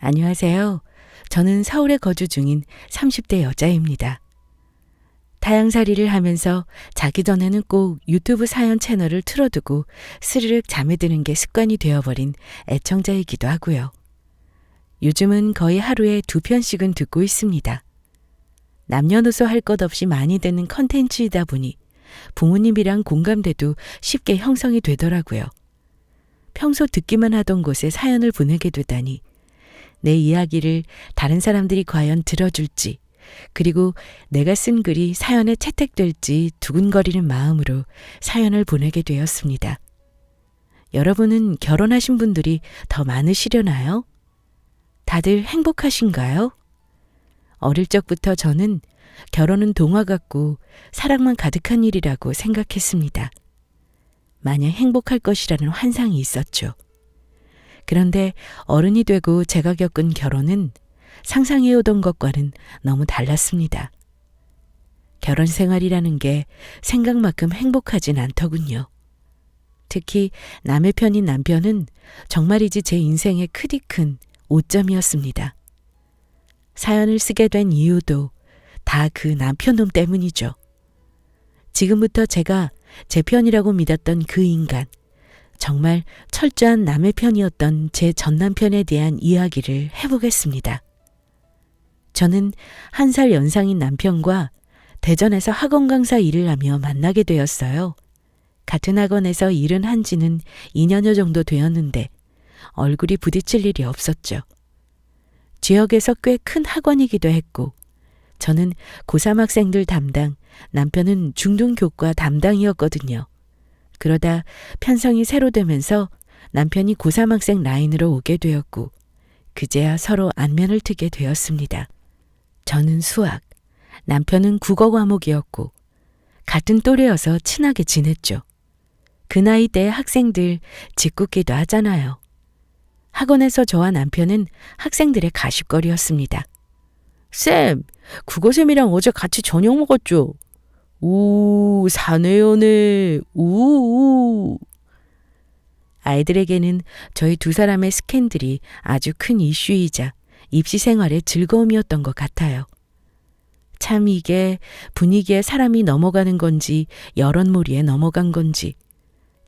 안녕하세요. 저는 서울에 거주 중인 30대 여자입니다. 타향살이를 하면서 자기 전에는 꼭 유튜브 사연 채널을 틀어두고 스르륵 잠에 드는 게 습관이 되어버린 애청자이기도 하고요. 요즘은 거의 하루에 2편씩은 듣고 있습니다. 남녀노소 할 것 없이 많이 듣는 컨텐츠이다 보니 부모님이랑 공감대도 쉽게 형성이 되더라고요. 평소 듣기만 하던 곳에 사연을 보내게 되다니 내 이야기를 다른 사람들이 과연 들어줄지, 그리고 내가 쓴 글이 사연에 채택될지 두근거리는 마음으로 사연을 보내게 되었습니다. 여러분은 결혼하신 분들이 더 많으시려나요? 다들 행복하신가요? 어릴 적부터 저는 결혼은 동화 같고 사랑만 가득한 일이라고 생각했습니다. 마냥 행복할 것이라는 환상이 있었죠. 그런데 어른이 되고 제가 겪은 결혼은 상상해오던 것과는 너무 달랐습니다. 결혼 생활이라는 게 생각만큼 행복하진 않더군요. 특히 남의 편인 남편은 정말이지 제 인생의 크디 큰 오점이었습니다. 사연을 쓰게 된 이유도 다 그 남편놈 때문이죠. 지금부터 제가 제 편이라고 믿었던 그 인간, 정말 철저한 남의 편이었던 제 전남편에 대한 이야기를 해보겠습니다. 저는 1살 연상인 남편과 대전에서 학원 강사 일을 하며 만나게 되었어요. 같은 학원에서 일은 한 지는 2년여 정도 되었는데 얼굴이 부딪힐 일이 없었죠. 지역에서 꽤 큰 학원이기도 했고 저는 고3 학생들 담당, 남편은 중등교과 담당이었거든요. 그러다 편성이 새로 되면서 남편이 고3 학생 라인으로 오게 되었고 그제야 서로 안면을 트게 되었습니다. 저는 수학, 남편은 국어 과목이었고 같은 또래여서 친하게 지냈죠. 그 나이대의 학생들 짓궂기도 하잖아요. 학원에서 저와 남편은 학생들의 가십거리였습니다. 쌤, 국어쌤이랑 어제 같이 저녁 먹었죠? 우, 사내연애, 우우. 아이들에게는 저희 두 사람의 스캔들이 아주 큰 이슈이자 입시 생활의 즐거움이었던 것 같아요. 참 이게 분위기에 사람이 넘어가는 건지 여론몰이에 넘어간 건지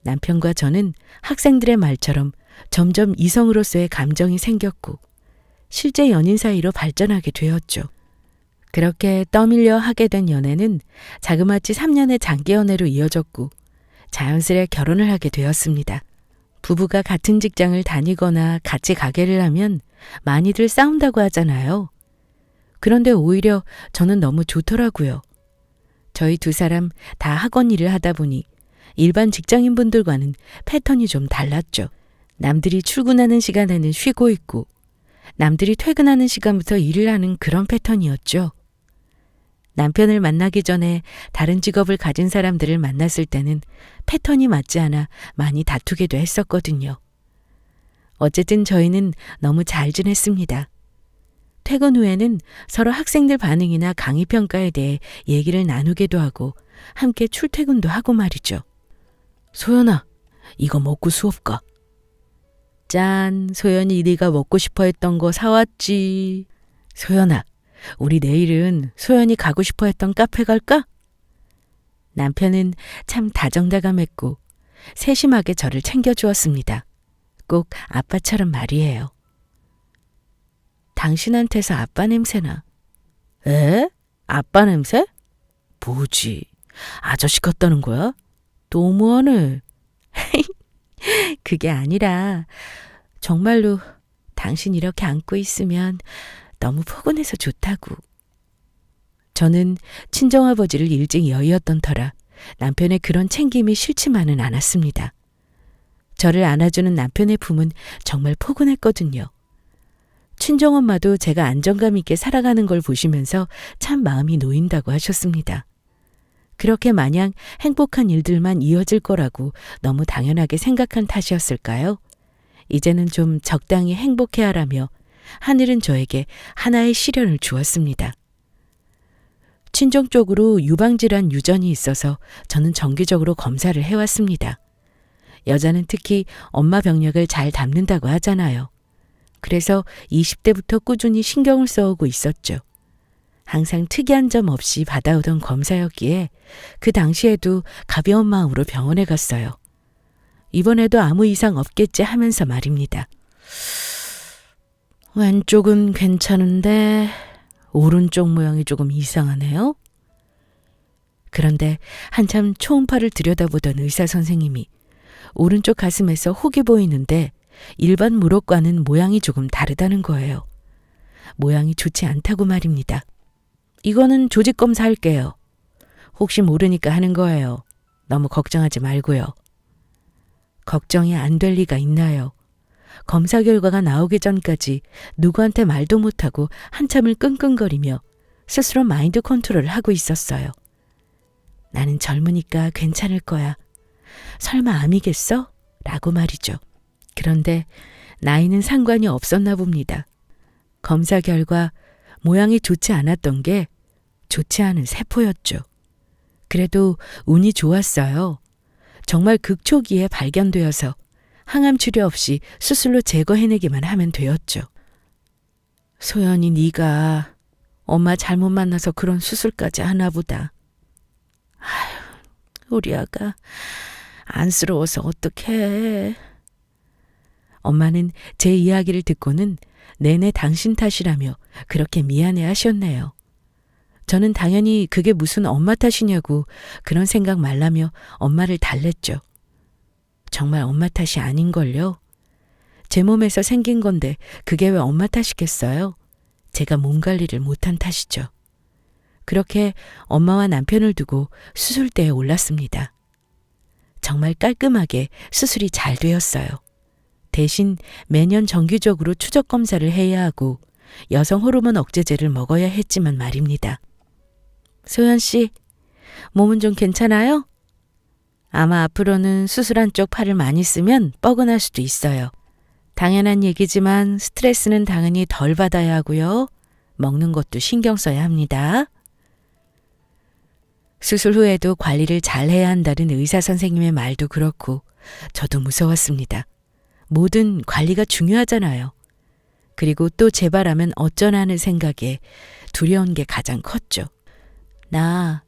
남편과 저는 학생들의 말처럼 점점 이성으로서의 감정이 생겼고 실제 연인 사이로 발전하게 되었죠. 그렇게 떠밀려 하게 된 연애는 자그마치 3년의 장기 연애로 이어졌고 자연스레 결혼을 하게 되었습니다. 부부가 같은 직장을 다니거나 같이 가게를 하면 많이들 싸운다고 하잖아요. 그런데 오히려 저는 너무 좋더라고요. 저희 두 사람 다 학원 일을 하다 보니 일반 직장인분들과는 패턴이 좀 달랐죠. 남들이 출근하는 시간에는 쉬고 있고 남들이 퇴근하는 시간부터 일을 하는 그런 패턴이었죠. 남편을 만나기 전에 다른 직업을 가진 사람들을 만났을 때는 패턴이 맞지 않아 많이 다투기도 했었거든요. 어쨌든 저희는 너무 잘 지냈습니다. 퇴근 후에는 서로 학생들 반응이나 강의 평가에 대해 얘기를 나누기도 하고 함께 출퇴근도 하고 말이죠. 소연아, 이거 먹고 수업 가. 짠, 소연이 네가 먹고 싶어 했던 거 사왔지. 소연아, 우리 내일은 소연이 가고 싶어 했던 카페 갈까? 남편은 참 다정다감했고 세심하게 저를 챙겨주었습니다. 꼭 아빠처럼 말이에요. 당신한테서 아빠 냄새나. 에? 아빠 냄새? 뭐지? 아저씨 같다는 거야? 너무하네. 그게 아니라 정말로 당신 이렇게 안고 있으면 너무 포근해서 좋다고. 저는 친정아버지를 일찍 여의었던 터라 남편의 그런 챙김이 싫지만은 않았습니다. 저를 안아주는 남편의 품은 정말 포근했거든요. 친정엄마도 제가 안정감 있게 살아가는 걸 보시면서 참 마음이 놓인다고 하셨습니다. 그렇게 마냥 행복한 일들만 이어질 거라고 너무 당연하게 생각한 탓이었을까요? 이제는 좀 적당히 행복해하라며 하늘은 저에게 하나의 시련을 주었습니다. 친정 쪽으로 유방질환 유전이 있어서 저는 정기적으로 검사를 해왔습니다. 여자는 특히 엄마 병력을 잘 담는다고 하잖아요. 그래서 20대부터 꾸준히 신경을 써오고 있었죠. 항상 특이한 점 없이 받아오던 검사였기에 그 당시에도 가벼운 마음으로 병원에 갔어요. 이번에도 아무 이상 없겠지 하면서 말입니다. 왼쪽은 괜찮은데 오른쪽 모양이 조금 이상하네요. 그런데 한참 초음파를 들여다보던 의사 선생님이 오른쪽 가슴에서 혹이 보이는데 일반 무릎과는 모양이 조금 다르다는 거예요. 모양이 좋지 않다고 말입니다. 이거는 조직 검사할게요. 혹시 모르니까 하는 거예요. 너무 걱정하지 말고요. 걱정이 안 될 리가 있나요? 검사 결과가 나오기 전까지 누구한테 말도 못하고 한참을 끙끙거리며 스스로 마인드 컨트롤을 하고 있었어요. 나는 젊으니까 괜찮을 거야. 설마 암이겠어? 라고 말이죠. 그런데 나이는 상관이 없었나 봅니다. 검사 결과 모양이 좋지 않았던 게 좋지 않은 세포였죠. 그래도 운이 좋았어요. 정말 극초기에 발견되어서 항암 치료 없이 수술로 제거해내기만 하면 되었죠. 소연이 네가 엄마 잘못 만나서 그런 수술까지 하나 보다. 아휴, 우리 아가 안쓰러워서 어떡해. 엄마는 제 이야기를 듣고는 내내 당신 탓이라며 그렇게 미안해 하셨네요. 저는 당연히 그게 무슨 엄마 탓이냐고 그런 생각 말라며 엄마를 달랬죠. 정말 엄마 탓이 아닌걸요. 제 몸에서 생긴 건데 그게 왜 엄마 탓이겠어요? 제가 몸 관리를 못한 탓이죠. 그렇게 엄마와 남편을 두고 수술대에 올랐습니다. 정말 깔끔하게 수술이 잘 되었어요. 대신 매년 정기적으로 추적 검사를 해야 하고 여성 호르몬 억제제를 먹어야 했지만 말입니다. 소연 씨, 몸은 좀 괜찮아요? 아마 앞으로는 수술한 쪽 팔을 많이 쓰면 뻐근할 수도 있어요. 당연한 얘기지만 스트레스는 당연히 덜 받아야 하고요. 먹는 것도 신경 써야 합니다. 수술 후에도 관리를 잘 해야 한다는 의사 선생님의 말도 그렇고 저도 무서웠습니다. 뭐든 관리가 중요하잖아요. 그리고 또 재발하면 어쩌나 하는 생각에 두려운 게 가장 컸죠. 나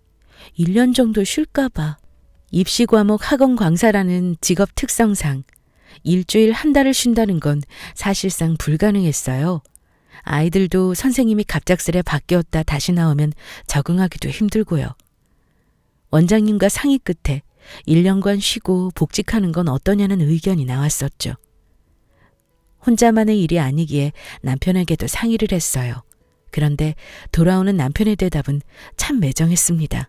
1년 정도 쉴까 봐. 입시 과목 학원 강사라는 직업 특성상 일주일 한 달을 쉰다는 건 사실상 불가능했어요. 아이들도 선생님이 갑작스레 바뀌었다 다시 나오면 적응하기도 힘들고요. 원장님과 상의 끝에 1년간 쉬고 복직하는 건 어떠냐는 의견이 나왔었죠. 혼자만의 일이 아니기에 남편에게도 상의를 했어요. 그런데 돌아오는 남편의 대답은 참 매정했습니다.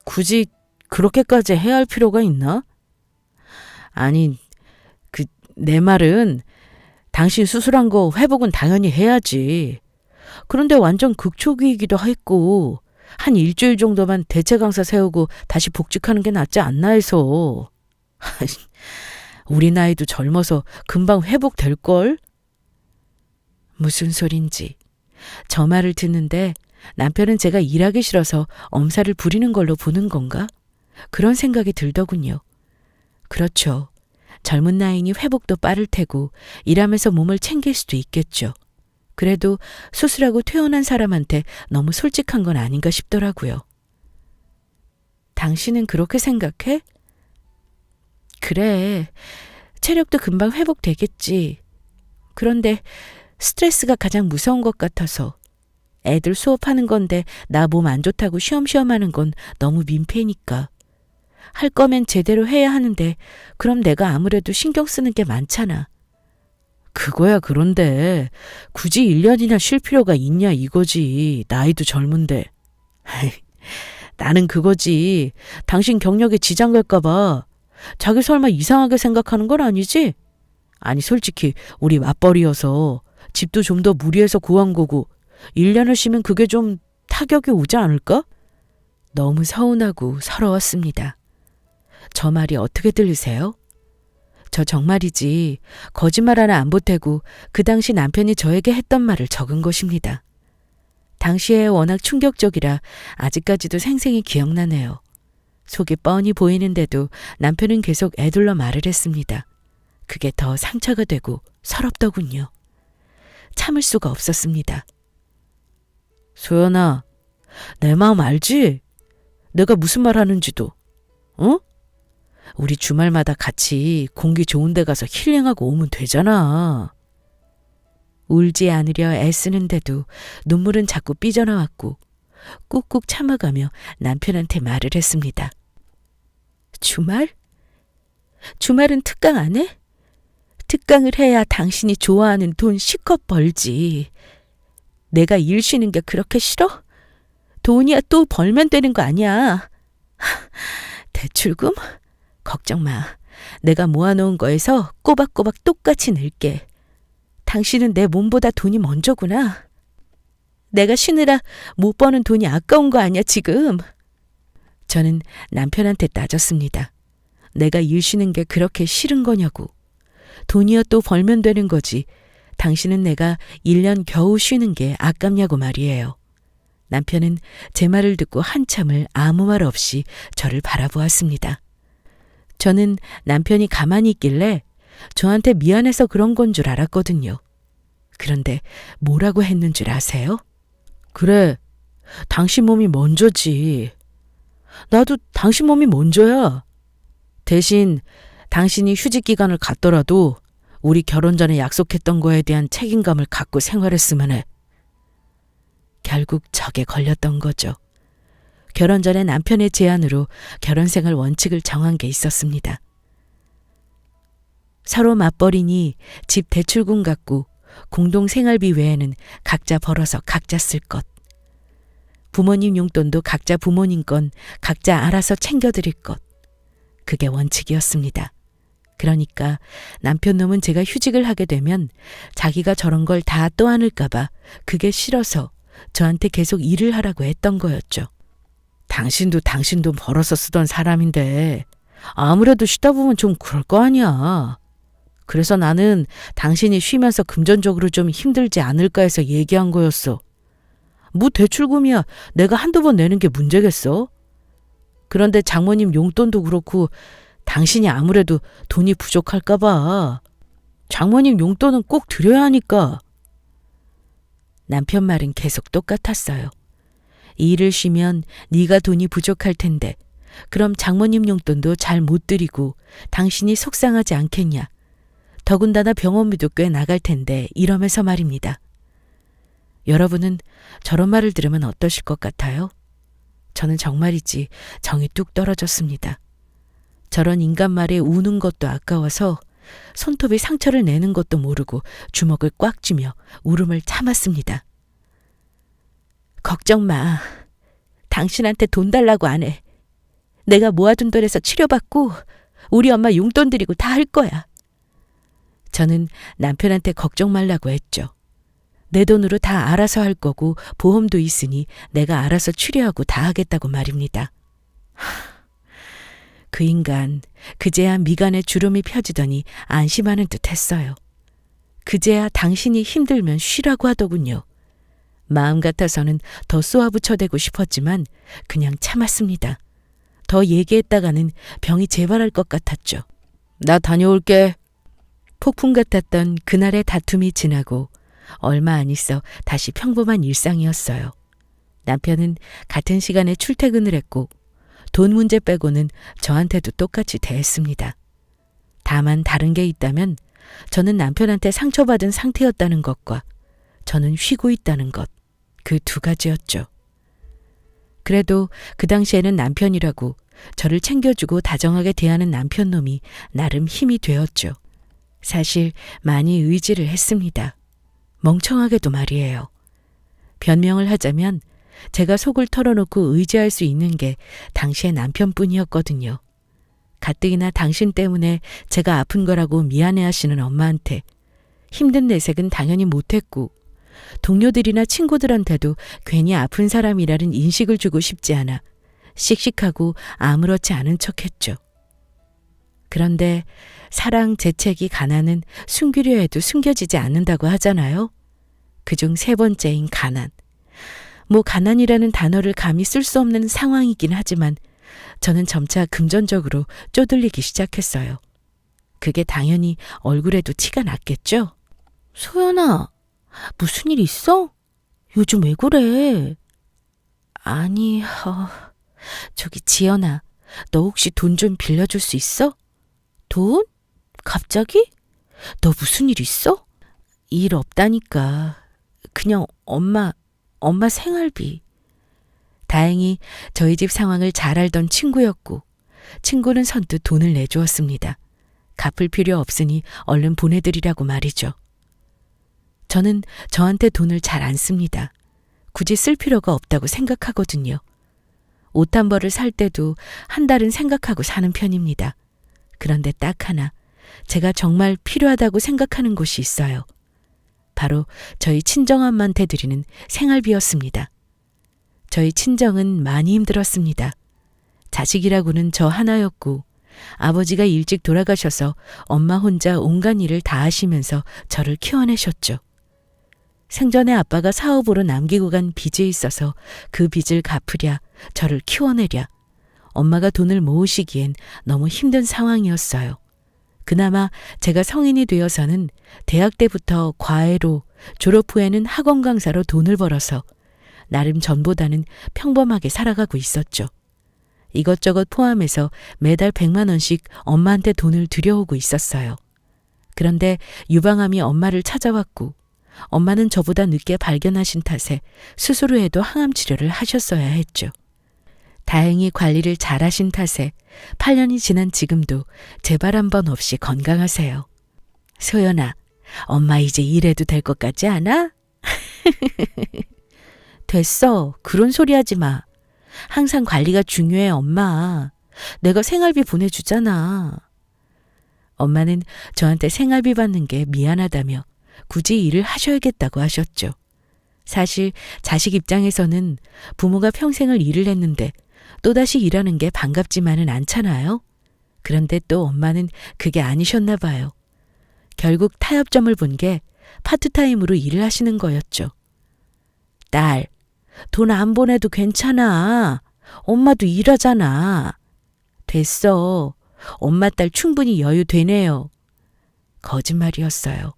굳이 그렇게까지 해야 할 필요가 있나? 아니, 내 말은 당신 수술한 거 회복은 당연히 해야지. 그런데 완전 극초기이기도 했고 한 일주일 정도만 대체 강사 세우고 다시 복직하는 게 낫지 않나 해서. 우리 나이도 젊어서 금방 회복될걸? 무슨 소린지. 저 말을 듣는데 남편은 제가 일하기 싫어서 엄살을 부리는 걸로 보는 건가? 그런 생각이 들더군요. 그렇죠. 젊은 나이니 회복도 빠를 테고 일하면서 몸을 챙길 수도 있겠죠. 그래도 수술하고 퇴원한 사람한테 너무 솔직한 건 아닌가 싶더라고요. 당신은 그렇게 생각해? 그래. 체력도 금방 회복되겠지. 그런데 스트레스가 가장 무서운 것 같아서. 애들 수업하는 건데 나 몸 안 좋다고 쉬엄쉬엄 하는 건 너무 민폐니까. 할 거면 제대로 해야 하는데 그럼 내가 아무래도 신경 쓰는 게 많잖아. 그거야 그런데 굳이 1년이나 쉴 필요가 있냐 이거지. 나이도 젊은데. 나는 그거지. 당신 경력에 지장 갈까 봐. 자기 설마 이상하게 생각하는 건 아니지? 아니 솔직히 우리 맞벌이여서 집도 좀 더 무리해서 구한 거고 1년을 쉬면 그게 좀 타격이 오지 않을까? 너무 서운하고 서러웠습니다. 저 말이 어떻게 들리세요? 저 정말이지 거짓말 하나 안 보태고 그 당시 남편이 저에게 했던 말을 적은 것입니다. 당시에 워낙 충격적이라 아직까지도 생생히 기억나네요. 속이 뻔히 보이는데도 남편은 계속 애둘러 말을 했습니다. 그게 더 상처가 되고 서럽더군요. 참을 수가 없었습니다. 소연아, 내 마음 알지? 내가 무슨 말 하는지도. 어? 우리 주말마다 같이 공기 좋은 데 가서 힐링하고 오면 되잖아. 울지 않으려 애쓰는데도 눈물은 자꾸 삐져나왔고 꾹꾹 참아가며 남편한테 말을 했습니다. 주말? 주말은 특강 안 해? 특강을 해야 당신이 좋아하는 돈 실컷 벌지. 내가 일 쉬는 게 그렇게 싫어? 돈이야 또 벌면 되는 거 아니야. 대출금? 걱정 마. 내가 모아놓은 거에서 꼬박꼬박 똑같이 낼게. 당신은 내 몸보다 돈이 먼저구나. 내가 쉬느라 못 버는 돈이 아까운 거 아니야 지금. 저는 남편한테 따졌습니다. 내가 일 쉬는 게 그렇게 싫은 거냐고. 돈이야 또 벌면 되는 거지. 당신은 내가 1년 겨우 쉬는 게 아깝냐고 말이에요. 남편은 제 말을 듣고 한참을 아무 말 없이 저를 바라보았습니다. 저는 남편이 가만히 있길래 저한테 미안해서 그런 건 줄 알았거든요. 그런데 뭐라고 했는 줄 아세요? 그래, 당신 몸이 먼저지. 나도 당신 몸이 먼저야. 대신 당신이 휴직 기간을 갖더라도 우리 결혼 전에 약속했던 거에 대한 책임감을 갖고 생활했으면 해. 결국 적에 걸렸던 거죠. 결혼 전에 남편의 제안으로 결혼생활 원칙을 정한 게 있었습니다. 서로 맞벌이니 집 대출금 갖고 공동 생활비 외에는 각자 벌어서 각자 쓸 것. 부모님 용돈도 각자 부모님 건 각자 알아서 챙겨드릴 것. 그게 원칙이었습니다. 그러니까 남편 놈은 제가 휴직을 하게 되면 자기가 저런 걸 다 떠안을까 봐 그게 싫어서 저한테 계속 일을 하라고 했던 거였죠. 당신도 당신 돈 벌어서 쓰던 사람인데 아무래도 쉬다 보면 좀 그럴 거 아니야. 그래서 나는 당신이 쉬면서 금전적으로 좀 힘들지 않을까 해서 얘기한 거였어. 뭐 대출금이야 내가 한두 번 내는 게 문제겠어? 그런데 장모님 용돈도 그렇고 당신이 아무래도 돈이 부족할까 봐. 장모님 용돈은 꼭 드려야 하니까. 남편 말은 계속 똑같았어요. 일을 쉬면 네가 돈이 부족할 텐데 그럼 장모님 용돈도 잘 못 드리고 당신이 속상하지 않겠냐. 더군다나 병원비도 꽤 나갈 텐데 이러면서 말입니다. 여러분은 저런 말을 들으면 어떠실 것 같아요? 저는 정말이지 정이 뚝 떨어졌습니다. 저런 인간 말에 우는 것도 아까워서 손톱이 상처를 내는 것도 모르고 주먹을 꽉 쥐며 울음을 참았습니다. 걱정 마. 당신한테 돈 달라고 안 해. 내가 모아둔 돈에서 치료받고 우리 엄마 용돈 드리고 다 할 거야. 저는 남편한테 걱정 말라고 했죠. 내 돈으로 다 알아서 할 거고 보험도 있으니 내가 알아서 치료하고 다 하겠다고 말입니다. 그 인간 그제야 미간에 주름이 펴지더니 안심하는 듯 했어요. 그제야 당신이 힘들면 쉬라고 하더군요. 마음 같아서는 더 쏘아붙여대고 싶었지만 그냥 참았습니다. 더 얘기했다가는 병이 재발할 것 같았죠. 나 다녀올게. 폭풍 같았던 그날의 다툼이 지나고 얼마 안 있어 다시 평범한 일상이었어요. 남편은 같은 시간에 출퇴근을 했고 돈 문제 빼고는 저한테도 똑같이 대했습니다. 다만 다른 게 있다면 저는 남편한테 상처받은 상태였다는 것과 저는 쉬고 있다는 것, 그 두 가지였죠. 그래도 그 당시에는 남편이라고 저를 챙겨주고 다정하게 대하는 남편 놈이 나름 힘이 되었죠. 사실 많이 의지를 했습니다. 멍청하게도 말이에요. 변명을 하자면 제가 속을 털어놓고 의지할 수 있는 게 당시의 남편뿐이었거든요. 가뜩이나 당신 때문에 제가 아픈 거라고 미안해하시는 엄마한테 힘든 내색은 당연히 못했고 동료들이나 친구들한테도 괜히 아픈 사람이라는 인식을 주고 싶지 않아 씩씩하고 아무렇지 않은 척했죠. 그런데 사랑, 재채기, 가난은 숨기려 해도 숨겨지지 않는다고 하잖아요. 그중 세 번째인 가난. 뭐 가난이라는 단어를 감히 쓸 수 없는 상황이긴 하지만 저는 점차 금전적으로 쪼들리기 시작했어요. 그게 당연히 얼굴에도 티가 났겠죠? 소연아, 무슨 일 있어? 요즘 왜 그래? 아니, 저기 지연아, 너 혹시 돈 좀 빌려줄 수 있어? 돈? 갑자기? 너 무슨 일 있어? 일 없다니까. 그냥 엄마 생활비. 다행히 저희 집 상황을 잘 알던 친구였고 친구는 선뜻 돈을 내주었습니다. 갚을 필요 없으니 얼른 보내드리라고 말이죠. 저는 저한테 돈을 잘 안 씁니다. 굳이 쓸 필요가 없다고 생각하거든요. 옷 한 벌을 살 때도 한 달은 생각하고 사는 편입니다. 그런데 딱 하나 제가 정말 필요하다고 생각하는 곳이 있어요. 바로 저희 친정엄마한테 드리는 생활비였습니다. 저희 친정은 많이 힘들었습니다. 자식이라고는 저 하나였고 아버지가 일찍 돌아가셔서 엄마 혼자 온갖 일을 다 하시면서 저를 키워내셨죠. 생전에 아빠가 사업으로 남기고 간 빚이 있어서 그 빚을 갚으랴 저를 키워내랴 엄마가 돈을 모으시기엔 너무 힘든 상황이었어요. 그나마 제가 성인이 되어서는 대학 때부터 과외로 졸업 후에는 학원 강사로 돈을 벌어서 나름 전보다는 평범하게 살아가고 있었죠. 이것저것 포함해서 매달 100만 원씩 엄마한테 돈을 들여오고 있었어요. 그런데 유방암이 엄마를 찾아왔고 엄마는 저보다 늦게 발견하신 탓에 수술 후에도 항암 치료를 하셨어야 했죠. 다행히 관리를 잘하신 탓에 8년이 지난 지금도 재발 한 번 없이 건강하세요. 소연아, 엄마 이제 일해도 될 것 같지 않아? 됐어. 그런 소리 하지 마. 항상 관리가 중요해, 엄마. 내가 생활비 보내주잖아. 엄마는 저한테 생활비 받는 게 미안하다며 굳이 일을 하셔야겠다고 하셨죠. 사실 자식 입장에서는 부모가 평생을 일을 했는데 또다시 일하는 게 반갑지만은 않잖아요. 그런데 또 엄마는 그게 아니셨나 봐요. 결국 타협점을 본 게 파트타임으로 일을 하시는 거였죠. 딸, 돈 안 보내도 괜찮아. 엄마도 일하잖아. 됐어. 엄마 딸 충분히 여유 되네요. 거짓말이었어요.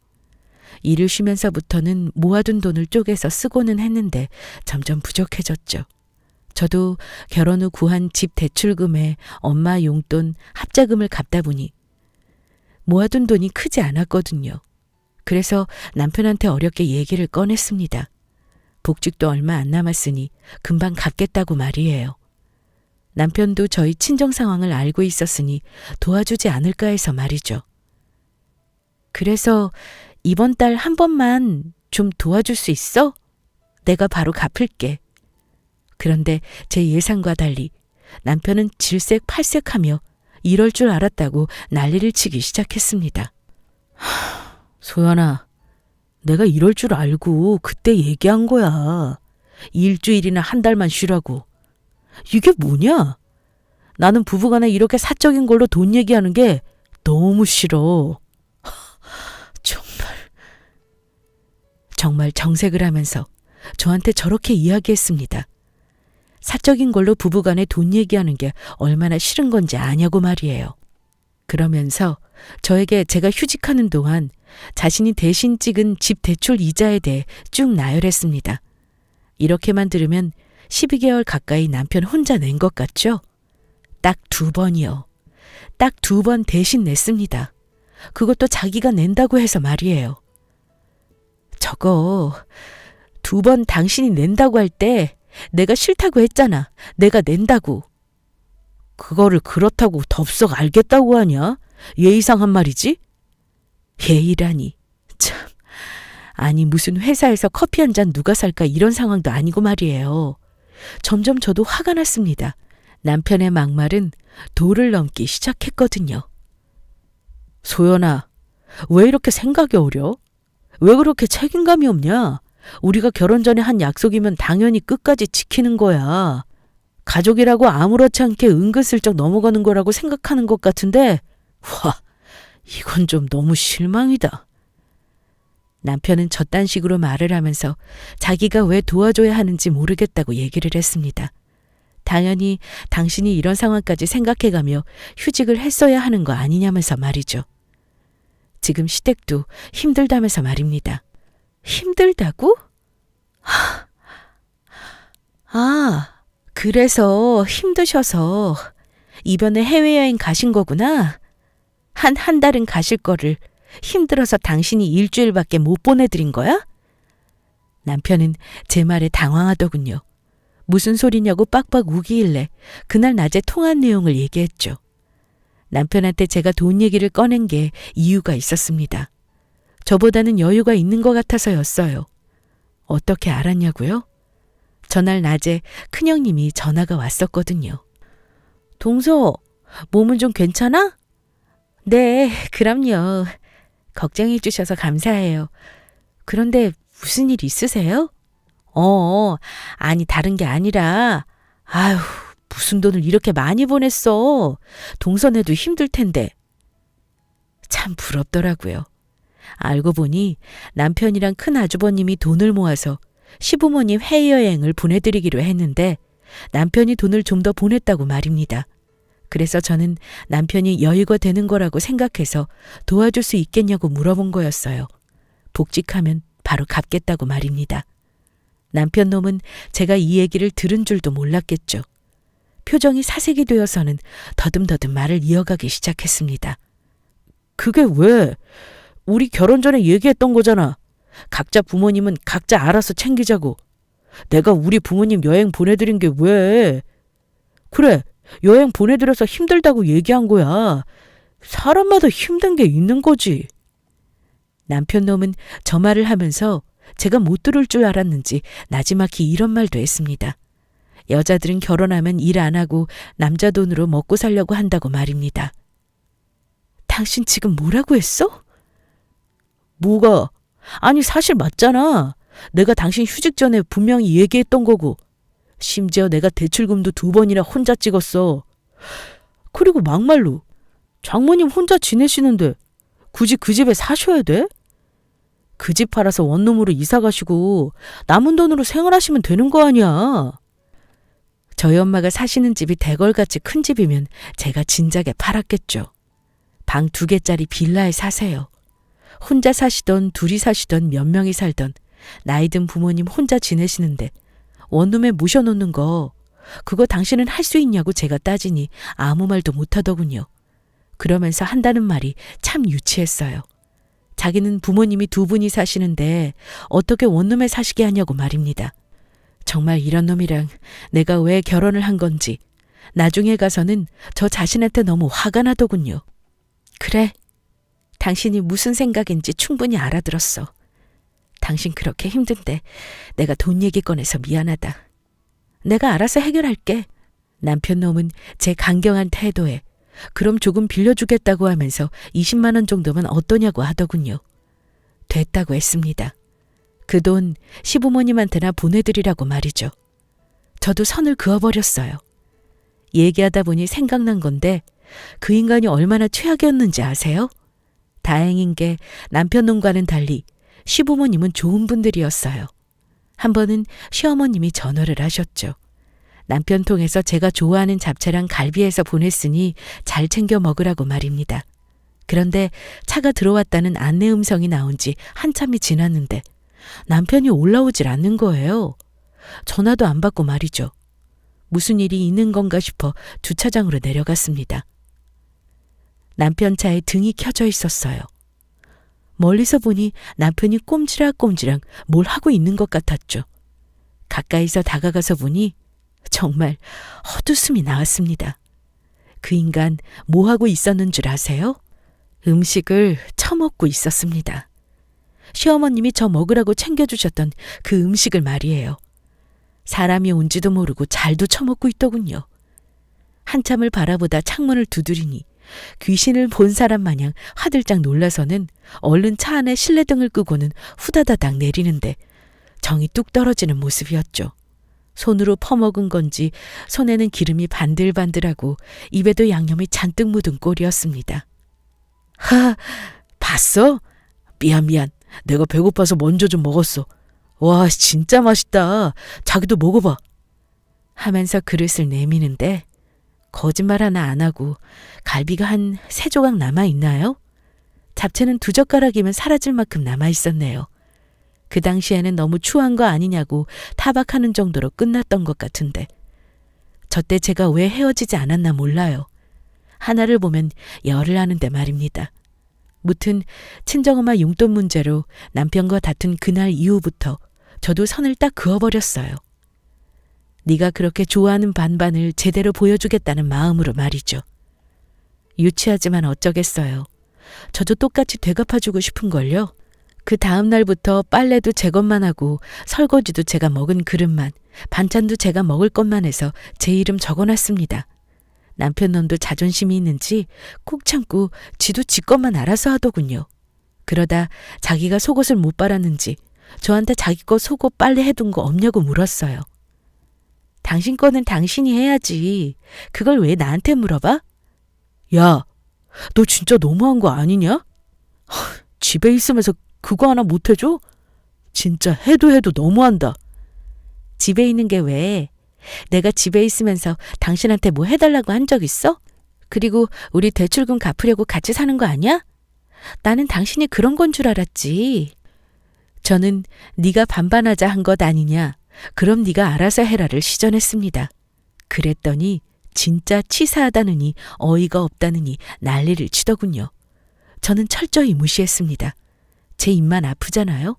일을 쉬면서부터는 모아둔 돈을 쪼개서 쓰고는 했는데 점점 부족해졌죠. 저도 결혼 후 구한 집 대출금에 엄마 용돈, 합자금을 갚다 보니 모아둔 돈이 크지 않았거든요. 그래서 남편한테 어렵게 얘기를 꺼냈습니다. 복직도 얼마 안 남았으니 금방 갚겠다고 말이에요. 남편도 저희 친정 상황을 알고 있었으니 도와주지 않을까 해서 말이죠. 그래서 이번 달 한 번만 좀 도와줄 수 있어? 내가 바로 갚을게. 그런데 제 예상과 달리 남편은 질색팔색하며 이럴 줄 알았다고 난리를 치기 시작했습니다. 소연아, 내가 이럴 줄 알고 그때 얘기한 거야. 일주일이나 한 달만 쉬라고. 이게 뭐냐? 나는 부부간에 이렇게 사적인 걸로 돈 얘기하는 게 너무 싫어. 정말 정색을 하면서 저한테 저렇게 이야기했습니다. 사적인 걸로 부부간에 돈 얘기하는 게 얼마나 싫은 건지 아냐고 말이에요. 그러면서 저에게 제가 휴직하는 동안 자신이 대신 찍은 집 대출 이자에 대해 쭉 나열했습니다. 이렇게만 들으면 12개월 가까이 남편 혼자 낸 것 같죠? 딱 2번이요. 딱 2번 대신 냈습니다. 그것도 자기가 낸다고 해서 말이에요. 저거 2번 당신이 낸다고 할 때 내가 싫다고 했잖아. 내가 낸다고. 그거를 그렇다고 덥석 알겠다고 하냐? 예의상한 말이지? 예의라니. 참. 아니 무슨 회사에서 커피 한 잔 누가 살까 이런 상황도 아니고 말이에요. 점점 저도 화가 났습니다. 남편의 막말은 도를 넘기 시작했거든요. 소연아, 왜 이렇게 생각이 어려? 왜 그렇게 책임감이 없냐? 우리가 결혼 전에 한 약속이면 당연히 끝까지 지키는 거야. 가족이라고 아무렇지 않게 은근슬쩍 넘어가는 거라고 생각하는 것 같은데, 와, 이건 좀 너무 실망이다. 남편은 저딴 식으로 말을 하면서 자기가 왜 도와줘야 하는지 모르겠다고 얘기를 했습니다. 당연히 당신이 이런 상황까지 생각해가며 휴직을 했어야 하는 거 아니냐면서 말이죠. 지금 시댁도 힘들다면서 말입니다. 힘들다고? 아, 그래서 힘드셔서 이번에 해외여행 가신 거구나. 한 달은 가실 거를 힘들어서 당신이 일주일밖에 못 보내드린 거야? 남편은 제 말에 당황하더군요. 무슨 소리냐고 빡빡 우기길래 그날 낮에 통한 내용을 얘기했죠. 남편한테 제가 돈 얘기를 꺼낸 게 이유가 있었습니다. 저보다는 여유가 있는 것 같아서였어요. 어떻게 알았냐고요? 전날 낮에 큰형님이 전화가 왔었거든요. 동서, 몸은 좀 괜찮아? 네, 그럼요. 걱정해 주셔서 감사해요. 그런데 무슨 일 있으세요? 아니 다른 게 아니라 아휴 무슨 돈을 이렇게 많이 보냈어. 동선에도 힘들 텐데. 참 부럽더라고요. 알고 보니 남편이랑 큰 아주버님이 돈을 모아서 시부모님 해외여행을 보내드리기로 했는데 남편이 돈을 좀 더 보냈다고 말입니다. 그래서 저는 남편이 여유가 되는 거라고 생각해서 도와줄 수 있겠냐고 물어본 거였어요. 복직하면 바로 갚겠다고 말입니다. 남편 놈은 제가 이 얘기를 들은 줄도 몰랐겠죠. 표정이 사색이 되어서는 더듬더듬 말을 이어가기 시작했습니다. 그게 왜? 우리 결혼 전에 얘기했던 거잖아. 각자 부모님은 각자 알아서 챙기자고. 내가 우리 부모님 여행 보내드린 게 왜? 그래, 여행 보내드려서 힘들다고 얘기한 거야. 사람마다 힘든 게 있는 거지. 남편 놈은 저 말을 하면서 제가 못 들을 줄 알았는지 나지막히 이런 말도 했습니다. 여자들은 결혼하면 일 안 하고 남자 돈으로 먹고 살려고 한다고 말입니다. 당신 지금 뭐라고 했어? 뭐가? 아니 사실 맞잖아. 내가 당신 휴직 전에 분명히 얘기했던 거고. 심지어 내가 대출금도 2번이나 혼자 찍었어. 그리고 막말로 장모님 혼자 지내시는데 굳이 그 집에 사셔야 돼? 그 집 팔아서 원룸으로 이사 가시고 남은 돈으로 생활하시면 되는 거 아니야. 저희 엄마가 사시는 집이 대궐같이 큰 집이면 제가 진작에 팔았겠죠. 방 2개짜리 빌라에 사세요. 혼자 사시던 둘이 사시던 몇 명이 살던 나이든 부모님 혼자 지내시는데 원룸에 모셔놓는 거 그거 당신은 할 수 있냐고 제가 따지니 아무 말도 못하더군요. 그러면서 한다는 말이 참 유치했어요. 자기는 부모님이 2분이 사시는데 어떻게 원룸에 사시게 하냐고 말입니다. 정말 이런 놈이랑 내가 왜 결혼을 한 건지 나중에 가서는 저 자신한테 너무 화가 나더군요. 그래, 당신이 무슨 생각인지 충분히 알아들었어. 당신 그렇게 힘든데 내가 돈 얘기 꺼내서 미안하다. 내가 알아서 해결할게. 남편 놈은 제 강경한 태도에 그럼 조금 빌려주겠다고 하면서 20만 원 정도면 어떠냐고 하더군요. 됐다고 했습니다. 그 돈 시부모님한테나 보내드리라고 말이죠. 저도 선을 그어버렸어요. 얘기하다 보니 생각난 건데 그 인간이 얼마나 최악이었는지 아세요? 다행인 게 남편 놈과는 달리 시부모님은 좋은 분들이었어요. 한 번은 시어머님이 전화를 하셨죠. 남편 통해서 제가 좋아하는 잡채랑 갈비해서 보냈으니 잘 챙겨 먹으라고 말입니다. 그런데 차가 들어왔다는 안내 음성이 나온 지 한참이 지났는데 남편이 올라오질 않는 거예요. 전화도 안 받고 말이죠. 무슨 일이 있는 건가 싶어 주차장으로 내려갔습니다. 남편 차에 등이 켜져 있었어요. 멀리서 보니 남편이 꼼지락꼼지락 뭘 하고 있는 것 같았죠. 가까이서 다가가서 보니 정말 헛웃음이 나왔습니다. 그 인간 뭐 하고 있었는 줄 아세요? 음식을 처먹고 있었습니다. 시어머님이 저 먹으라고 챙겨주셨던 그 음식을 말이에요. 사람이 온지도 모르고 잘도 처먹고 있더군요. 한참을 바라보다 창문을 두드리니 귀신을 본 사람 마냥 화들짝 놀라서는 얼른 차 안에 실내등을 끄고는 후다다닥 내리는데 정이 뚝 떨어지는 모습이었죠. 손으로 퍼먹은 건지 손에는 기름이 반들반들하고 입에도 양념이 잔뜩 묻은 꼴이었습니다. 하, 봤어? 미안. 내가 배고파서 먼저 좀 먹었어. 와, 진짜 맛있다. 자기도 먹어봐. 하면서 그릇을 내미는데 거짓말 하나 안 하고 갈비가 한 3조각 남아있나요? 잡채는 2젓가락이면 사라질 만큼 남아있었네요. 그 당시에는 너무 추한 거 아니냐고 타박하는 정도로 끝났던 것 같은데 저때 제가 왜 헤어지지 않았나 몰라요. 하나를 보면 열을 하는데 말입니다. 무튼 친정엄마 용돈 문제로 남편과 다툰 그날 이후부터 저도 선을 딱 그어버렸어요. 네가 그렇게 좋아하는 반반을 제대로 보여주겠다는 마음으로 말이죠. 유치하지만 어쩌겠어요. 저도 똑같이 되갚아주고 싶은걸요. 그 다음 날부터 빨래도 제 것만 하고 설거지도 제가 먹은 그릇만, 반찬도 제가 먹을 것만 해서 제 이름 적어놨습니다. 남편 놈도 자존심이 있는지 꾹 참고 지도 지 것만 알아서 하더군요. 그러다 자기가 속옷을 못 빨았는지 저한테 자기 거 속옷 빨래 해둔 거 없냐고 물었어요. 당신 거는 당신이 해야지. 그걸 왜 나한테 물어봐? 야, 너 진짜 너무한 거 아니냐? 집에 있으면서 그거 하나 못 해줘? 진짜 해도 너무한다. 집에 있는 게 왜? 내가 집에 있으면서 당신한테 뭐 해달라고 한 적 있어? 그리고 우리 대출금 갚으려고 같이 사는 거 아니야? 나는 당신이 그런 건 줄 알았지. 저는 네가 반반하자 한 것 아니냐. 그럼 네가 알아서 해라를 시전했습니다. 그랬더니 진짜 치사하다느니 어이가 없다느니 난리를 치더군요. 저는 철저히 무시했습니다. 제 입만 아프잖아요.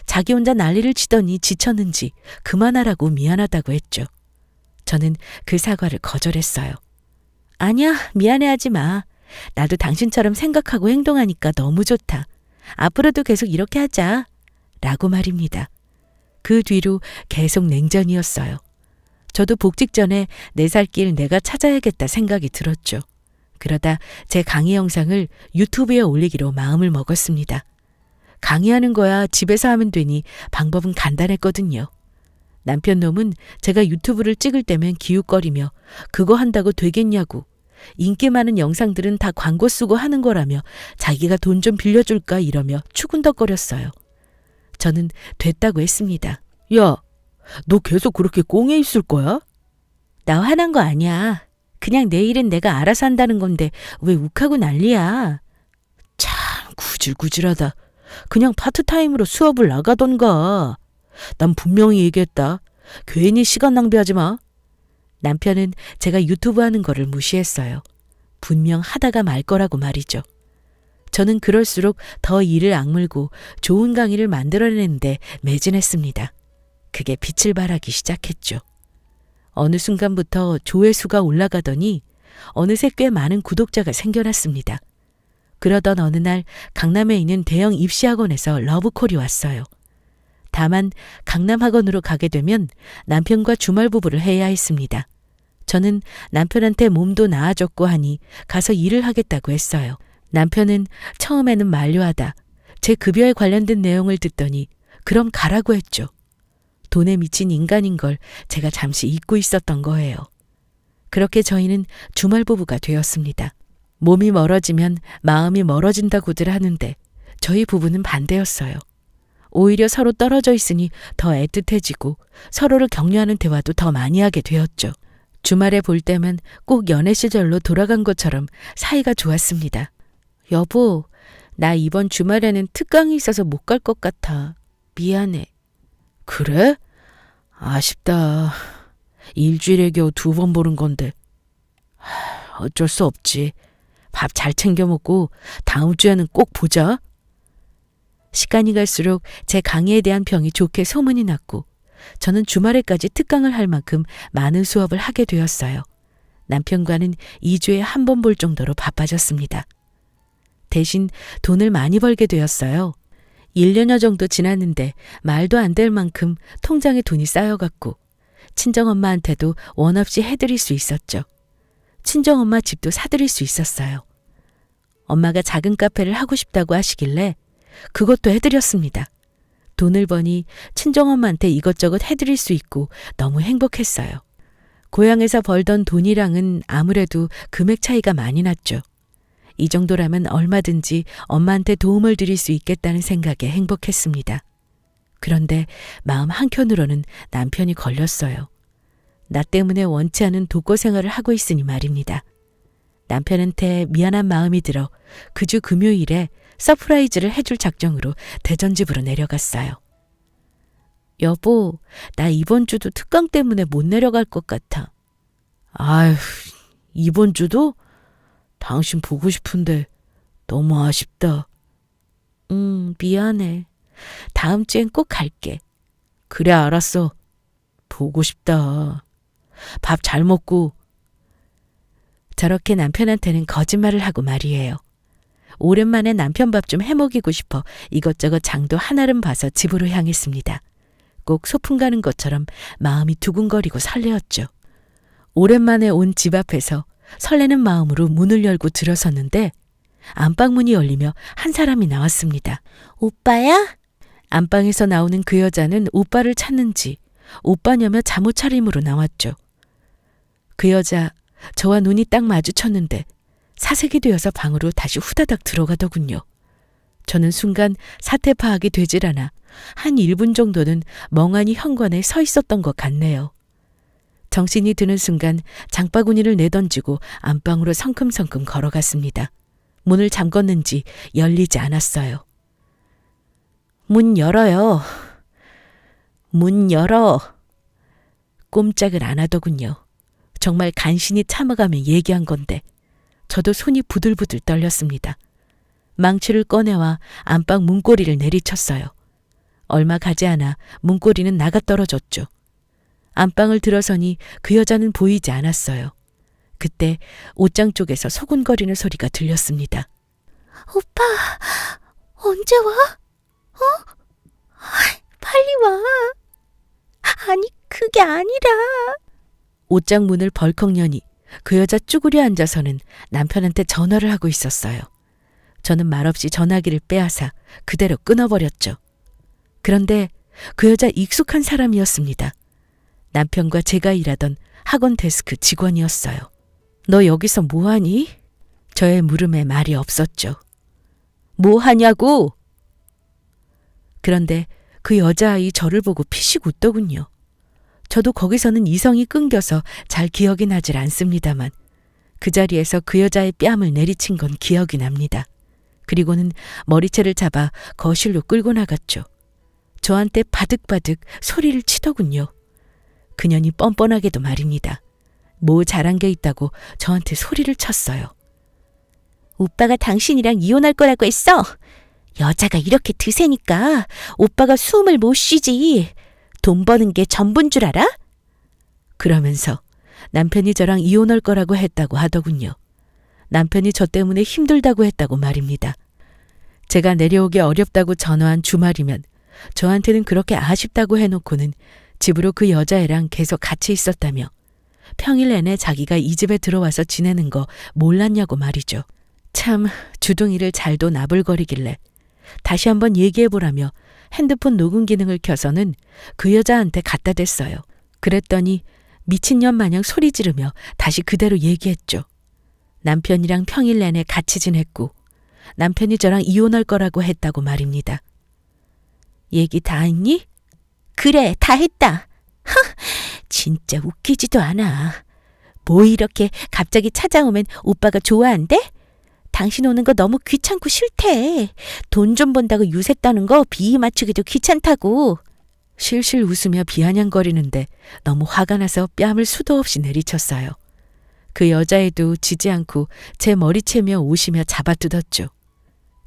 자기 혼자 난리를 치더니 지쳤는지 그만하라고 미안하다고 했죠. 저는 그 사과를 거절했어요. 아니야, 미안해하지 마. 나도 당신처럼 생각하고 행동하니까 너무 좋다. 앞으로도 계속 이렇게 하자. 라고 말입니다. 그 뒤로 계속 냉전이었어요. 저도 복직 전에 내 살 길 내가 찾아야겠다 생각이 들었죠. 그러다 제 강의 영상을 유튜브에 올리기로 마음을 먹었습니다. 강의하는 거야 집에서 하면 되니 방법은 간단했거든요. 남편 놈은 제가 유튜브를 찍을 때면 기웃거리며 그거 한다고 되겠냐고, 인기 많은 영상들은 다 광고 쓰고 하는 거라며 자기가 돈 좀 빌려줄까 이러며 추근덕거렸어요. 저는 됐다고 했습니다. 야, 너 계속 그렇게 꽁에 있을 거야? 나 화난 거 아니야. 그냥 내 일은 내가 알아서 한다는 건데 왜 욱하고 난리야. 참 구질구질하다. 그냥 파트타임으로 수업을 나가던가. 난 분명히 얘기했다. 괜히 시간 낭비하지 마. 남편은 제가 유튜브 하는 거를 무시했어요. 분명 하다가 말 거라고 말이죠. 저는 그럴수록 더 이를 악물고 좋은 강의를 만들어내는데 매진했습니다. 그게 빛을 발하기 시작했죠. 어느 순간부터 조회수가 올라가더니 어느새 꽤 많은 구독자가 생겨났습니다. 그러던 어느 날 강남에 있는 대형 입시학원에서 러브콜이 왔어요. 다만 강남학원으로 가게 되면 남편과 주말 부부를 해야 했습니다. 저는 남편한테 몸도 나아졌고 하니 가서 일을 하겠다고 했어요. 남편은 처음에는 만류하다 제 급여에 관련된 내용을 듣더니 그럼 가라고 했죠. 돈에 미친 인간인 걸 제가 잠시 잊고 있었던 거예요. 그렇게 저희는 주말 부부가 되었습니다. 몸이 멀어지면 마음이 멀어진다고들 하는데 저희 부부는 반대였어요. 오히려 서로 떨어져 있으니 더 애틋해지고 서로를 격려하는 대화도 더 많이 하게 되었죠. 주말에 볼 때면 꼭 연애 시절로 돌아간 것처럼 사이가 좋았습니다. 여보, 나 이번 주말에는 특강이 있어서 못 갈 것 같아. 미안해. 그래? 아쉽다. 일주일에 겨우 2번 보는 건데. 어쩔 수 없지. 밥 잘 챙겨 먹고 다음 주에는 꼭 보자. 시간이 갈수록 제 강의에 대한 평이 좋게 소문이 났고 저는 주말에까지 특강을 할 만큼 많은 수업을 하게 되었어요. 남편과는 2주에 1번 볼 정도로 바빠졌습니다. 대신 돈을 많이 벌게 되었어요. 1년여 정도 지났는데 말도 안 될 만큼 통장에 돈이 쌓여갔고 친정엄마한테도 원 없이 해드릴 수 있었죠. 친정엄마 집도 사드릴 수 있었어요. 엄마가 작은 카페를 하고 싶다고 하시길래 그것도 해드렸습니다. 돈을 버니 친정엄마한테 이것저것 해드릴 수 있고 너무 행복했어요. 고향에서 벌던 돈이랑은 아무래도 금액 차이가 많이 났죠. 이 정도라면 얼마든지 엄마한테 도움을 드릴 수 있겠다는 생각에 행복했습니다. 그런데 마음 한켠으로는 남편이 걸렸어요. 나 때문에 원치 않은 독거 생활을 하고 있으니 말입니다. 남편한테 미안한 마음이 들어 그 주 금요일에 서프라이즈를 해줄 작정으로 대전집으로 내려갔어요. 여보, 나 이번 주도 특강 때문에 못 내려갈 것 같아. 아휴, 이번 주도? 당신 보고 싶은데 너무 아쉽다. 미안해. 다음 주엔 꼭 갈게. 그래, 알았어. 보고 싶다. 밥 잘 먹고. 저렇게 남편한테는 거짓말을 하고 말이에요. 오랜만에 남편 밥 좀 해먹이고 싶어 이것저것 장도 한아름 봐서 집으로 향했습니다. 꼭 소풍 가는 것처럼 마음이 두근거리고 설레었죠. 오랜만에 온 집 앞에서 설레는 마음으로 문을 열고 들어섰는데 안방문이 열리며 한 사람이 나왔습니다. 오빠야? 안방에서 나오는 그 여자는 오빠를 찾는지 오빠냐며 잠옷 차림으로 나왔죠. 그 여자 저와 눈이 딱 마주쳤는데 사색이 되어서 방으로 다시 후다닥 들어가더군요. 저는 순간 사태 파악이 되질 않아 한 1분 정도는 멍하니 현관에 서 있었던 것 같네요. 정신이 드는 순간 장바구니를 내던지고 안방으로 성큼성큼 걸어갔습니다. 문을 잠궜는지 열리지 않았어요. 문 열어요. 문 열어. 꼼짝을 안 하더군요. 정말 간신히 참아가며 얘기한 건데 저도 손이 부들부들 떨렸습니다. 망치를 꺼내와 안방 문고리를 내리쳤어요. 얼마 가지 않아 문고리는 나가 떨어졌죠. 안방을 들어서니 그 여자는 보이지 않았어요. 그때 옷장 쪽에서 소곤거리는 소리가 들렸습니다. 오빠, 언제 와? 빨리 와. 아니, 그게 아니라. 옷장 문을 벌컥 여니 그 여자 쭈그려 앉아서는 남편한테 전화를 하고 있었어요. 저는 말없이 전화기를 빼앗아 그대로 끊어버렸죠. 그런데 그 여자 익숙한 사람이었습니다. 남편과 제가 일하던 학원 데스크 직원이었어요. 너 여기서 뭐하니? 저의 물음에 말이 없었죠. 뭐하냐고? 그런데 그 여자아이 저를 보고 피식 웃더군요. 저도 거기서는 이성이 끊겨서 잘 기억이 나질 않습니다만 그 자리에서 그 여자의 뺨을 내리친 건 기억이 납니다. 그리고는 머리채를 잡아 거실로 끌고 나갔죠. 저한테 바득바득 소리를 치더군요. 그년이 뻔뻔하게도 말입니다. 뭐 잘한 게 있다고 저한테 소리를 쳤어요. 오빠가 당신이랑 이혼할 거라고 했어. 여자가 이렇게 드세니까 오빠가 숨을 못 쉬지. 돈 버는 게 전부인 줄 알아? 그러면서 남편이 저랑 이혼할 거라고 했다고 하더군요. 남편이 저 때문에 힘들다고 했다고 말입니다. 제가 내려오기 어렵다고 전화한 주말이면 저한테는 그렇게 아쉽다고 해놓고는 집으로 그 여자애랑 계속 같이 있었다며 평일 내내 자기가 이 집에 들어와서 지내는 거 몰랐냐고 말이죠. 참 주둥이를 잘도 나불거리길래 다시 한번 얘기해보라며 핸드폰 녹음 기능을 켜서는 그 여자한테 갖다 댔어요. 그랬더니 미친년 마냥 소리 지르며 다시 그대로 얘기했죠. 남편이랑 평일 내내 같이 지냈고 남편이 저랑 이혼할 거라고 했다고 말입니다. 얘기 다 했니? 그래, 다 했다. 진짜 웃기지도 않아. 뭐 이렇게 갑자기 찾아오면 오빠가 좋아한대? 당신 오는 거 너무 귀찮고 싫대. 돈 좀 번다고 유세 떠는 거 비위 맞추기도 귀찮다고. 실실 웃으며 비아냥거리는데 너무 화가 나서 뺨을 수도 없이 내리쳤어요. 그 여자애도 지지 않고 제 머리채며 오시며 잡아뜯었죠.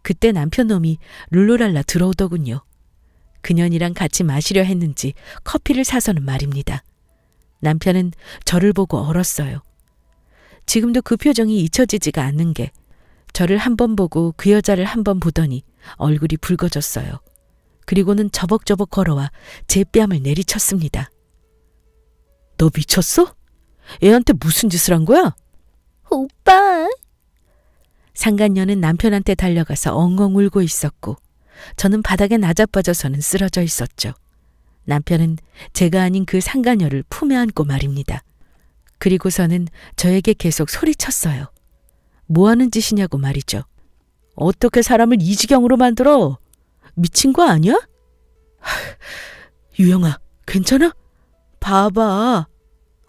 그때 남편놈이 룰루랄라 들어오더군요. 그년이랑 같이 마시려 했는지 커피를 사서는 말입니다. 남편은 저를 보고 얼었어요. 지금도 그 표정이 잊혀지지가 않는 게 저를 한 번 보고 그 여자를 한 번 보더니 얼굴이 붉어졌어요. 그리고는 저벅저벅 걸어와 제 뺨을 내리쳤습니다. 너 미쳤어? 애한테 무슨 짓을 한 거야? 오빠. 상간녀는 남편한테 달려가서 엉엉 울고 있었고 저는 바닥에 나자빠져서는 쓰러져 있었죠. 남편은 제가 아닌 그 상간녀를 품에 안고 말입니다. 그리고서는 저에게 계속 소리쳤어요. 뭐하는 짓이냐고 말이죠. 어떻게 사람을 이 지경으로 만들어? 미친 거 아니야? 유영아, 괜찮아? 봐봐.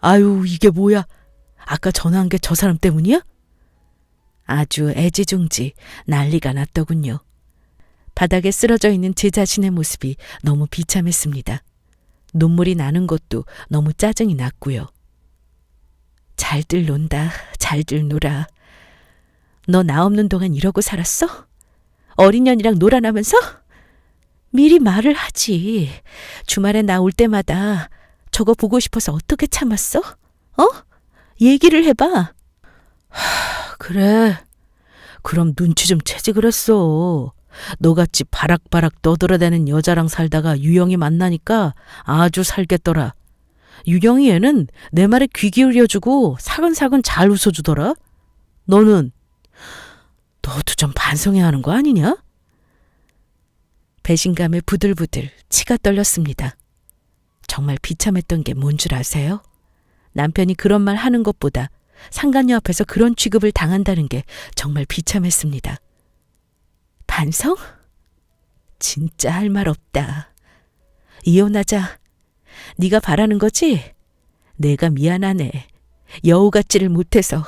아유, 이게 뭐야? 아까 전화한 게 저 사람 때문이야? 아주 애지중지 난리가 났더군요. 바닥에 쓰러져 있는 제 자신의 모습이 너무 비참했습니다. 눈물이 나는 것도 너무 짜증이 났고요. 잘들 논다, 잘들 놀아. 너 나 없는 동안 이러고 살았어? 어린 년이랑 놀아나면서? 미리 말을 하지. 주말에 나 올 때마다 저거 보고 싶어서 어떻게 참았어? 얘기를 해봐. 그래. 그럼 눈치 좀 채지 그랬어. 너같이 바락바락 떠돌아다니는 여자랑 살다가 유영이 만나니까 아주 살겠더라. 유영이 애는 내 말에 귀 기울여주고 사근사근 잘 웃어주더라. 너도 좀 반성해야 하는 거 아니냐? 배신감에 부들부들 치가 떨렸습니다. 정말 비참했던 게 뭔 줄 아세요? 남편이 그런 말 하는 것보다 상간녀 앞에서 그런 취급을 당한다는 게 정말 비참했습니다. 반성? 진짜 할 말 없다. 이혼하자. 네가 바라는 거지? 내가 미안하네. 여우 같지를 못해서.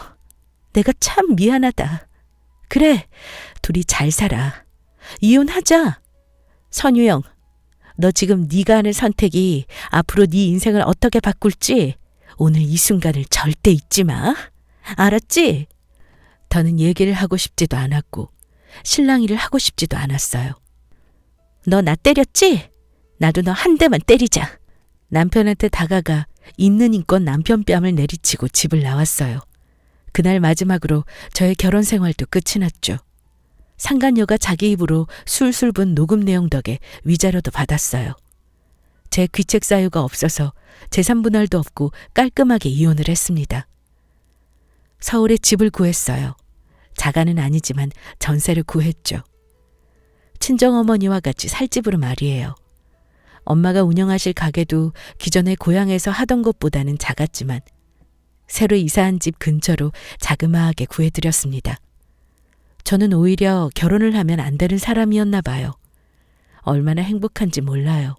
내가 참 미안하다. 그래, 둘이 잘 살아. 이혼하자. 선유영, 너 지금 네가 하는 선택이 앞으로 네 인생을 어떻게 바꿀지 오늘 이 순간을 절대 잊지 마. 알았지? 더는 얘기를 하고 싶지도 않았고 신랑 일을 하고 싶지도 않았어요. 너 나 때렸지? 나도 너 한 대만 때리자. 남편한테 다가가 있는 힘껏 남편 뺨을 내리치고 집을 나왔어요. 그날 마지막으로 저의 결혼 생활도 끝이 났죠. 상간녀가 자기 입으로 술술 분 녹음 내용 덕에 위자료도 받았어요. 제 귀책 사유가 없어서 재산 분할도 없고 깔끔하게 이혼을 했습니다. 서울에 집을 구했어요. 자가는 아니지만 전세를 구했죠. 친정어머니와 같이 살 집으로 말이에요. 엄마가 운영하실 가게도 기존에 고향에서 하던 것보다는 작았지만 새로 이사한 집 근처로 자그마하게 구해드렸습니다. 저는 오히려 결혼을 하면 안 되는 사람이었나 봐요. 얼마나 행복한지 몰라요.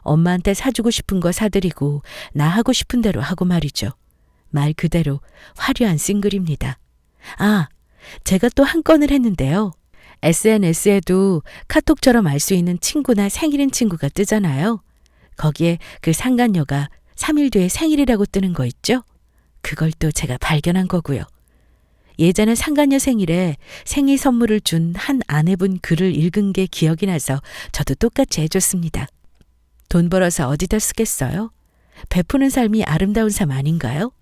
엄마한테 사주고 싶은 거 사드리고 나 하고 싶은 대로 하고 말이죠. 말 그대로 화려한 싱글입니다. 아, 제가 또 한 건을 했는데요. SNS에도 카톡처럼 알 수 있는 친구나 생일인 친구가 뜨잖아요. 거기에 그 상간녀가 3일 뒤에 생일이라고 뜨는 거 있죠? 그걸 또 제가 발견한 거고요. 예전에 상간녀 생일에 생일 선물을 준 한 아내분 글을 읽은 게 기억이 나서 저도 똑같이 해줬습니다. 돈 벌어서 어디다 쓰겠어요? 베푸는 삶이 아름다운 삶 아닌가요?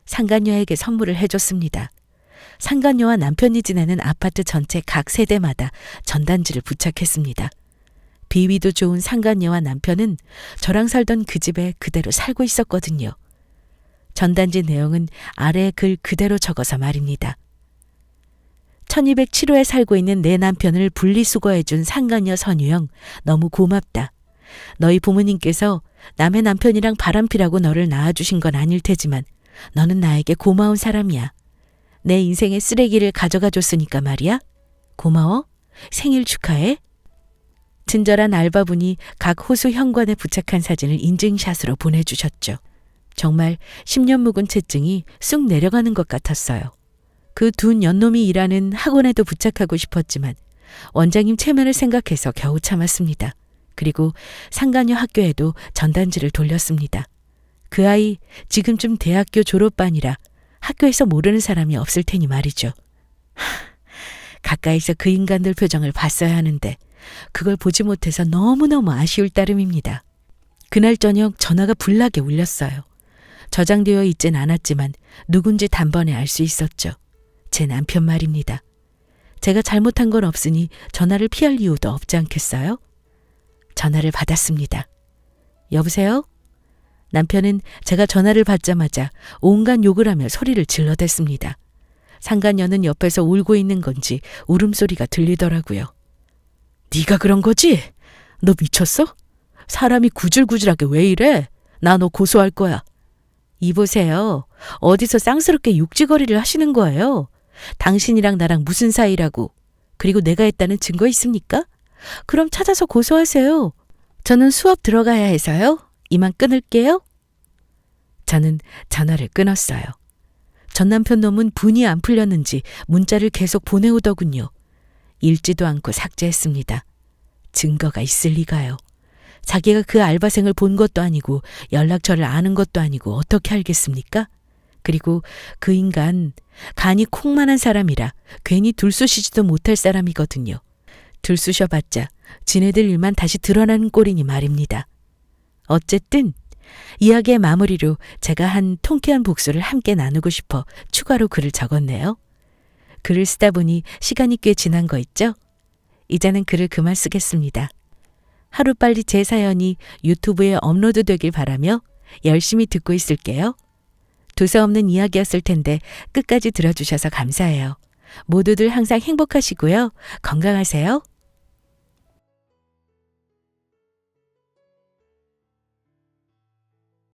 상간녀에게 선물을 해줬습니다. 상간녀와 남편이 지내는 아파트 전체 각 세대마다 전단지를 부착했습니다. 비위도 좋은 상간녀와 남편은 저랑 살던 그 집에 그대로 살고 있었거든요. 전단지 내용은 아래 글 그대로 적어서 말입니다. 1207호에 살고 있는 내 남편을 분리수거해준 상간녀 선유영, 너무 고맙다. 너희 부모님께서 남의 남편이랑 바람피라고 너를 낳아주신 건 아닐 테지만 너는 나에게 고마운 사람이야. 내 인생의 쓰레기를 가져가 줬으니까 말이야. 고마워. 생일 축하해. 친절한 알바분이 각 호수 현관에 부착한 사진을 인증샷으로 보내주셨죠. 정말 10년 묵은 채증이 쑥 내려가는 것 같았어요. 그 두 년놈이 일하는 학원에도 부착하고 싶었지만 원장님 체면을 생각해서 겨우 참았습니다. 그리고 상간녀 학교에도 전단지를 돌렸습니다. 그 아이 지금쯤 대학교 졸업반이라 학교에서 모르는 사람이 없을 테니 말이죠. 가까이서 그 인간들 표정을 봤어야 하는데 그걸 보지 못해서 너무너무 아쉬울 따름입니다. 그날 저녁 전화가 불나게 울렸어요. 저장되어 있진 않았지만 누군지 단번에 알 수 있었죠. 제 남편 말입니다. 제가 잘못한 건 없으니 전화를 피할 이유도 없지 않겠어요? 전화를 받았습니다. 여보세요? 남편은 제가 전화를 받자마자 온갖 욕을 하며 소리를 질러댔습니다. 상간녀는 옆에서 울고 있는 건지 울음소리가 들리더라고요. 네가 그런 거지? 너 미쳤어? 사람이 구질구질하게 왜 이래? 나 너 고소할 거야. 이보세요. 어디서 쌍스럽게 육지거리를 하시는 거예요? 당신이랑 나랑 무슨 사이라고. 그리고 내가 했다는 증거 있습니까? 그럼 찾아서 고소하세요. 저는 수업 들어가야 해서요. 이만 끊을게요. 저는 전화를 끊었어요. 전 남편 놈은 분이 안 풀렸는지 문자를 계속 보내오더군요. 읽지도 않고 삭제했습니다. 증거가 있을 리가요. 자기가 그 알바생을 본 것도 아니고 연락처를 아는 것도 아니고 어떻게 알겠습니까? 그리고 그 인간 간이 콩만한 사람이라 괜히 들쑤시지도 못할 사람이거든요. 들쑤셔봤자 지네들 일만 다시 드러나는 꼴이니 말입니다. 어쨌든 이야기의 마무리로 제가 한 통쾌한 복수를 함께 나누고 싶어 추가로 글을 적었네요. 글을 쓰다 보니 시간이 꽤 지난 거 있죠? 이제는 글을 그만 쓰겠습니다. 하루빨리 제 사연이 유튜브에 업로드 되길 바라며 열심히 듣고 있을게요. 두서없는 이야기였을 텐데 끝까지 들어주셔서 감사해요. 모두들 항상 행복하시고요. 건강하세요.